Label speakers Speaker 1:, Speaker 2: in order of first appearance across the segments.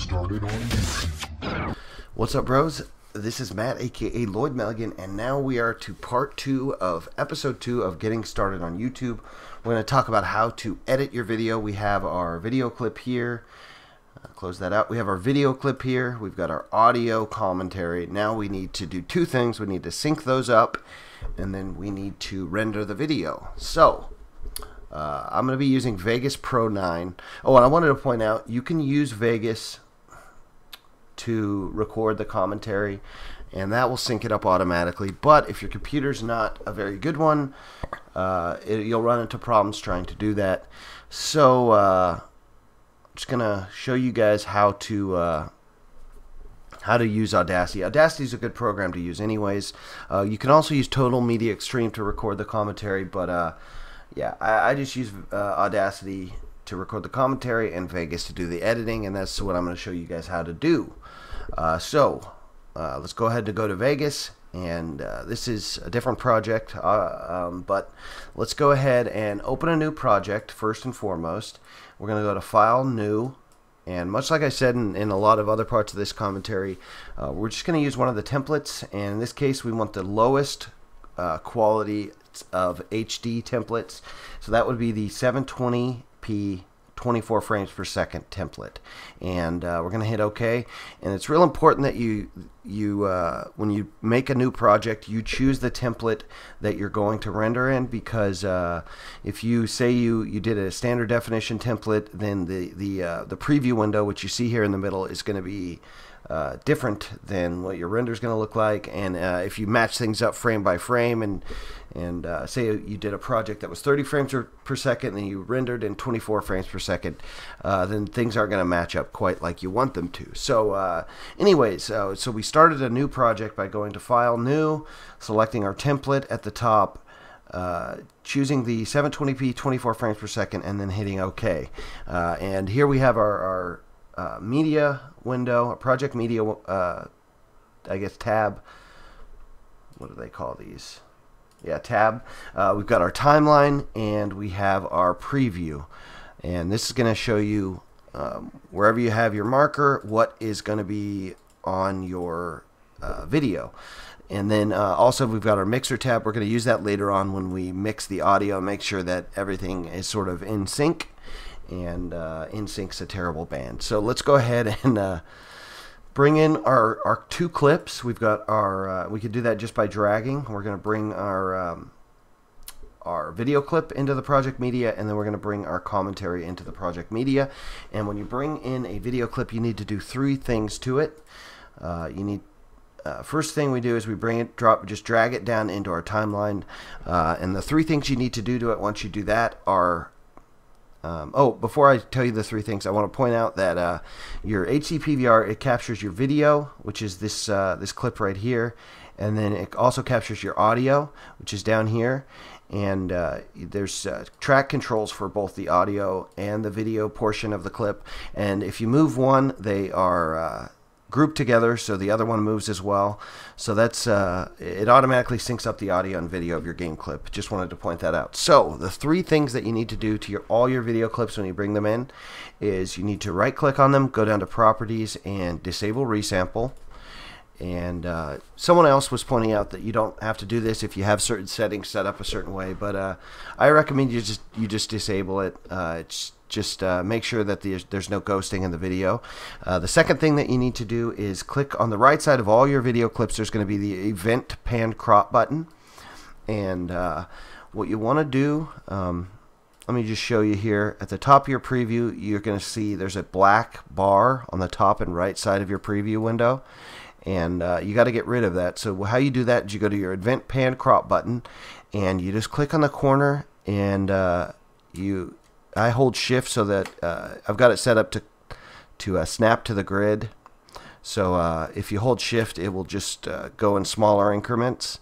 Speaker 1: started on YouTube.
Speaker 2: What's up, bros? This is Matt, aka Lloyd Milligan, and now we are to part 2 of episode 2 of getting started on YouTube. We're going to talk about how to edit your video. We have our video clip here. Close that out. We have our video clip here. We've got our audio commentary. Now we need to do two things. We need to sync those up, and then we need to render the video. So I'm going to be using Vegas Pro 9. Oh, and I wanted to point out, you can use Vegas to record the commentary, and that will sync it up automatically. But if your computer's not a very good one, you'll run into problems trying to do that. So I'm just gonna show you guys how to use Audacity. Audacity is a good program to use anyways. You can also use Total Media Extreme to record the commentary, but yeah, I just use Audacity to record the commentary and Vegas to do the editing, and that's what I'm going to show you guys how to do. Let's go ahead and go to Vegas, and this is a different project, but let's go ahead and open a new project first and foremost. We're going to go to File, New, and much like I said in a lot of other parts of this commentary, we're just going to use one of the templates, and in this case we want the lowest quality of HD templates, so that would be the 720p 24 frames per second template, and we're going to hit OK. And it's real important that you when you make a new project, you choose the template that you're going to render in, because if you say you did a standard definition template, then the preview window, which you see here in the middle, is going to be different than what your render is going to look like. And if you match things up frame by frame, and say you did a project that was 30 frames per second and you rendered in 24 frames per second, then things aren't going to match up quite like you want them to. So anyways, so we started a new project by going to File, New, selecting our template at the top, choosing the 720p 24 frames per second, and then hitting OK. And here we have our media window, a project media, I guess tab. What do they call these? Yeah, tab. We've got our timeline, and we have our preview. And this is going to show you wherever you have your marker what is going to be on your video. And then also we've got our mixer tab. We're going to use that later on when we mix the audio, make sure that everything is sort of in sync. And InSync's a terrible band. So let's go ahead and bring in our two clips. We've got our we could do that just by dragging. We're going to bring our video clip into the project media, and then we're going to bring our commentary into the project media. And when you bring in a video clip, you need to do three things to it. First thing we do is we bring it, just drag it down into our timeline, and the three things you need to do to it once you do that are before I tell you the three things, I want to point out that your HD PVR, it captures your video, which is this clip right here, and then it also captures your audio, which is down here, and there's track controls for both the audio and the video portion of the clip, and if you move one, they are grouped together, so the other one moves as well. So that's it automatically syncs up the audio and video of your game clip. Just wanted to point that out. So the three things that you need to do to all your video clips when you bring them in is you need to right click on them, go down to properties, and disable resample. And someone else was pointing out that you don't have to do this if you have certain settings set up a certain way, but I recommend you just disable it. It's just make sure that there's no ghosting in the video. The second thing that you need to do is click on the right side of all your video clips. There's going to be the Event Pan Crop button, and what you want to do, let me just show you here. At the top of your preview, you're going to see there's a black bar on the top and right side of your preview window, and you got to get rid of that. So how you do that is you go to your Event Pan Crop button, and you just click on the corner, and I hold shift so that I've got it set up to snap to the grid. So if you hold shift, it will just go in smaller increments.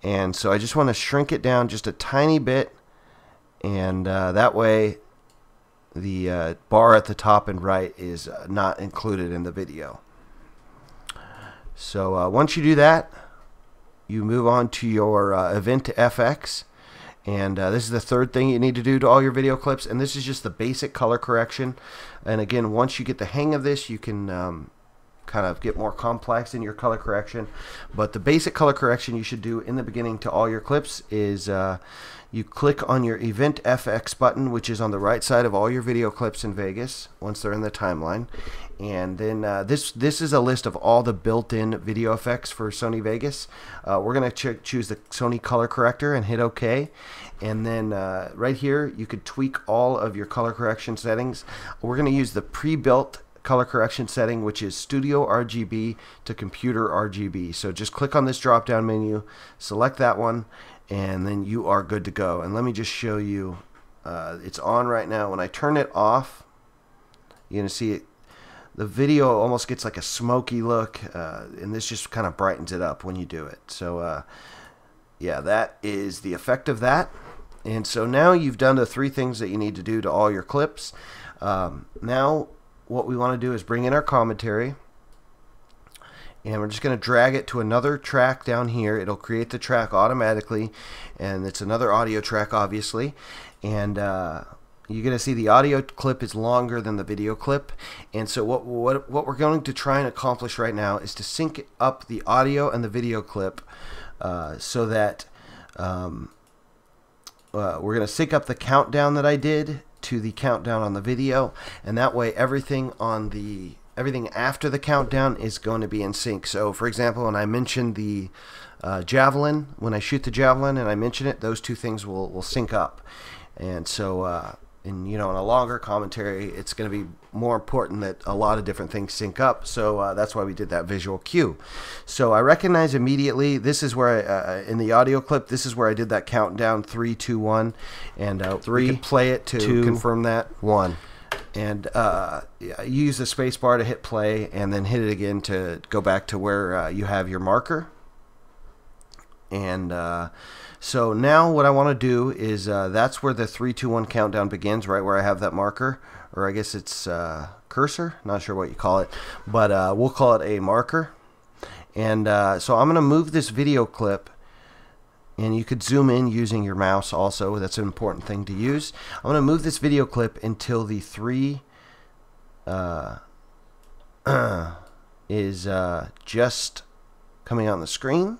Speaker 2: And so I just want to shrink it down just a tiny bit, and that way the bar at the top and right is not included in the video. So once you do that, you move on to your Event FX, And this is the third thing you need to do to all your video clips, and this is just the basic color correction. And again, once you get the hang of this, you can kind of get more complex in your color correction. But the basic color correction you should do in the beginning to all your clips is you click on your Event FX button, which is on the right side of all your video clips in Vegas once they're in the timeline. And then this is a list of all the built-in video effects for Sony Vegas. We're going to choose the Sony color corrector and hit OK. And then right here you could tweak all of your color correction settings. We're going to use the pre-built color correction setting, which is Studio RGB to Computer RGB. So just click on this drop down menu, select that one, and then you are good to go. And let me just show you, it's on right now. When I turn it off, you're going to see it, the video almost gets like a smoky look, and this just kind of brightens it up when you do it. So yeah, that is the effect of that. And so now you've done the 3 things that you need to do to all your clips. Now what we want to do is bring in our commentary, and we're just going to drag it to another track down here. It'll create the track automatically, and it's another audio track obviously. And you're going to see the audio clip is longer than the video clip. And so what we're going to try and accomplish right now is to sync up the audio and the video clip so that we're going to sync up the countdown that I did to the countdown on the video, and that way everything after the countdown is going to be in sync. So for example, when I mentioned the javelin, when I shoot the javelin and I mention it, those 2 things will sync up. And so in a longer commentary, it's going to be more important that a lot of different things sync up. So that's why we did that visual cue. So I recognize immediately, this is where in the audio clip, this is where I did that countdown 3, 2, 1, and 3. You can play it to confirm that 1. And you use the space bar to hit play, and then hit it again to go back to where you have your marker. And so now what I want to do is that's where the 3, 2, 1 countdown begins, right where I have that marker, or I guess it's cursor, not sure what you call it, but we'll call it a marker. And so I'm going to move this video clip, and you could zoom in using your mouse also. That's an important thing to use. I'm going to move this video clip until the 3 is just coming on the screen.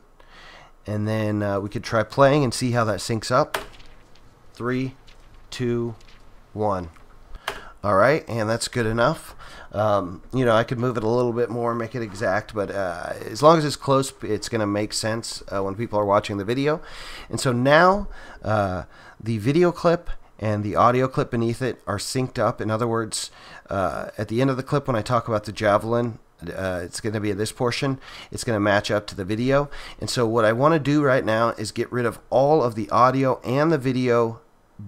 Speaker 2: And then we could try playing and see how that syncs up. 3, 2, 1. All right, and that's good enough. I could move it a little bit more, make it exact, but as long as it's close, it's going to make sense when people are watching the video. And so now the video clip and the audio clip beneath it are synced up. In other words, at the end of the clip when I talk about the javelin, it's going to be this portion. It's going to match up to the video. And so what I want to do right now is get rid of all of the audio and the video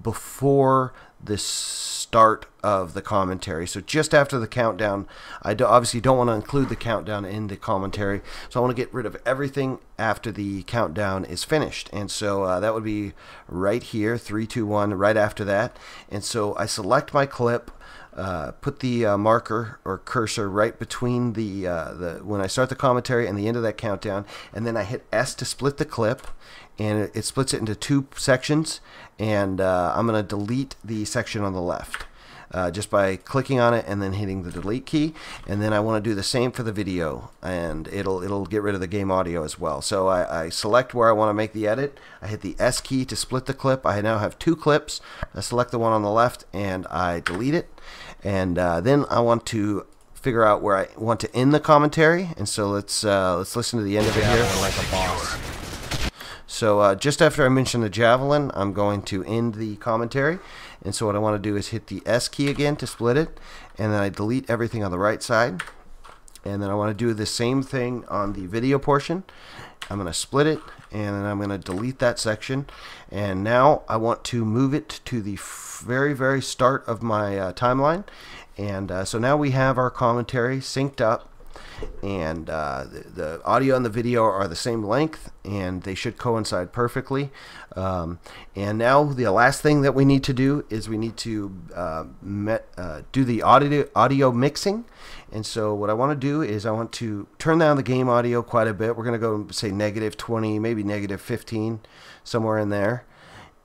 Speaker 2: before the start of the commentary. So just after the countdown, I obviously don't want to include the countdown in the commentary. So I want to get rid of everything after the countdown is finished. And so that would be right here, 3, 2, 1, right after that. And so I select my clip, put the marker or cursor right between the when I start the commentary and the end of that countdown, and then I hit S to split the clip, and it splits it into 2 sections. And I'm going to delete the section on the left just by clicking on it and then hitting the delete key. And then I want to do the same for the video, and it'll get rid of the game audio as well. So I select where I want to make the edit. I hit the S key to split the clip. I now have 2 clips. I select the one on the left and I delete it. And then I want to figure out where I want to end the commentary. And so let's listen to the end of it here.
Speaker 1: Like a boss.
Speaker 2: So just after I mention the javelin, I'm going to end the commentary. And so what I want to do is hit the S key again to split it, and then I delete everything on the right side. And then I want to do the same thing on the video portion. I'm going to split it, and then I'm going to delete that section. And now I want to move it to the very, very start of my timeline. And so now we have our commentary synced up, and the audio and the video are the same length, and they should coincide perfectly. And now the last thing that we need to do is we need to do the audio mixing. And so what I want to do is I want to turn down the game audio quite a bit. We're going to go say -20, maybe -15, somewhere in there.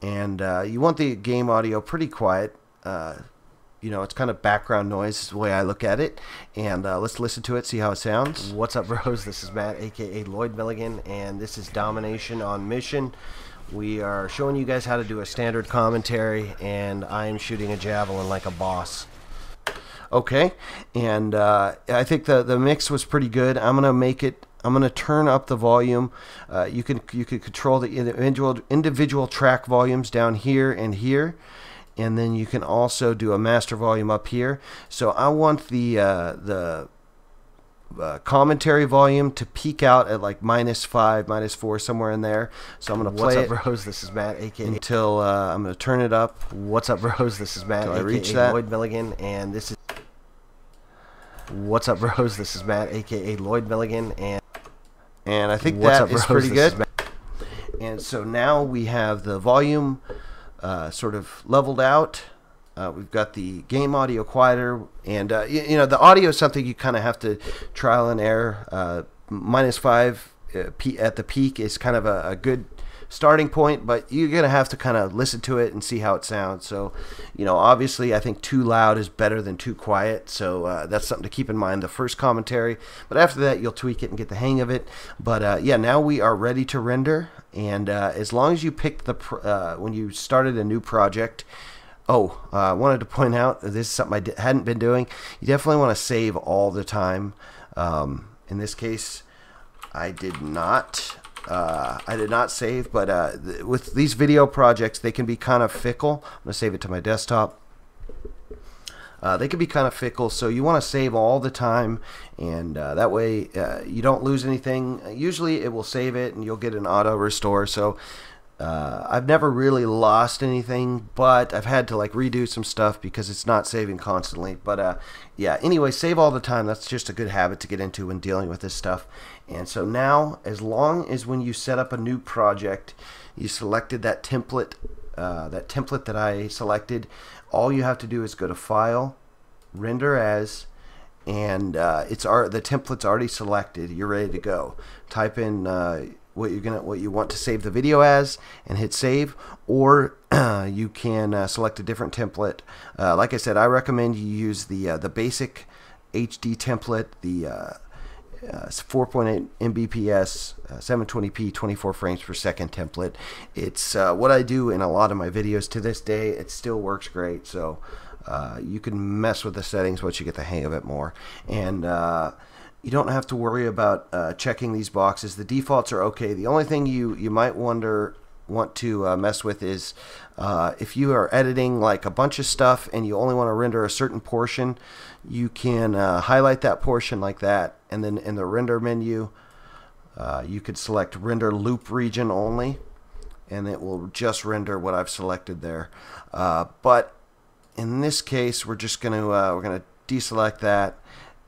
Speaker 2: And you want the game audio pretty quiet. You know, it's kind of background noise is the way I look at it. And let's listen to it, see how it sounds. What's up, bros? This is Matt, aka Lloyd Milligan, and this is Domination on Mission. We are showing you guys how to do a standard commentary, and I am shooting a javelin like a boss. Okay, and I think the mix was pretty good. I'm gonna turn up the volume. You can control the individual track volumes down here and here, and then you can also do a master volume up here. So I want the commentary volume to peak out at like -5, -4, somewhere in there. So I'm gonna play it. What's up, bros? This is Matt, aka until I'm gonna turn it up. What's up, bros? This is Matt, aka Lloyd Milligan, and this is. What's up, bros? This is Matt, aka Lloyd Milligan, and I think that is pretty good. And so now we have the volume sort of leveled out. We've got the game audio quieter, and you know, the audio is something you kind of have to trial and error. -5 at the peak is kind of a good starting point, but you're gonna have to kind of listen to it and see how it sounds. So, you know, obviously I think too loud is better than too quiet, so that's something to keep in mind the first commentary, but after that you'll tweak it and get the hang of it. But yeah, now we are ready to render, and as long as you picked the when you started a new project. I wanted to point out, this is something I hadn't been doing. You definitely want to save all the time. In this case I did not save, but with these video projects, they can be kind of fickle. I'm going to save it to my desktop. They can be kind of fickle, so you want to save all the time, and that way you don't lose anything. Usually it will save it, and you'll get an auto restore. So I've never really lost anything, but I've had to like redo some stuff because it's not saving constantly. But yeah, anyway, save all the time. That's just a good habit to get into when dealing with this stuff. And so now, as long as when you set up a new project, you selected that template that I selected, all you have to do is go to File, Render As, and the template's already selected. You're ready to go. Type in what you want to save the video as and hit save, or you can select a different template. Like I said, I recommend you use the basic HD template, the 4.8 Mbps, 720p, 24 frames per second template. It's what I do in a lot of my videos to this day. It still works great, so you can mess with the settings once you get the hang of it more. And you don't have to worry about checking these boxes. The defaults are okay. The only thing you might want to mess with is if you are editing like a bunch of stuff and you only want to render a certain portion, you can highlight that portion like that, and then in the render menu you could select render loop region only, and it will just render what I've selected there. But in this case we're just we're gonna deselect that,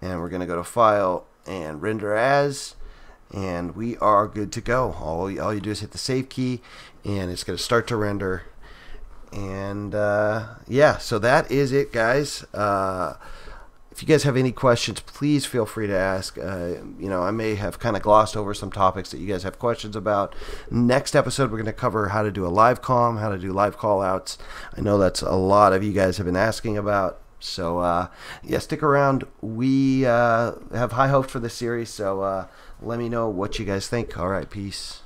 Speaker 2: and we're gonna go to File and Render As, and we are good to go. All you do is hit the save key, and it's going to start to render. And yeah, so that is it, guys. If you guys have any questions, please feel free to ask. You know, I may have kind of glossed over some topics that you guys have questions about. Next episode, we're going to cover how to do a live comm, how to do live call outs. I know that's a lot of you guys have been asking about. So yeah, stick around. We have high hopes for this series, so let me know what you guys think. All right, peace.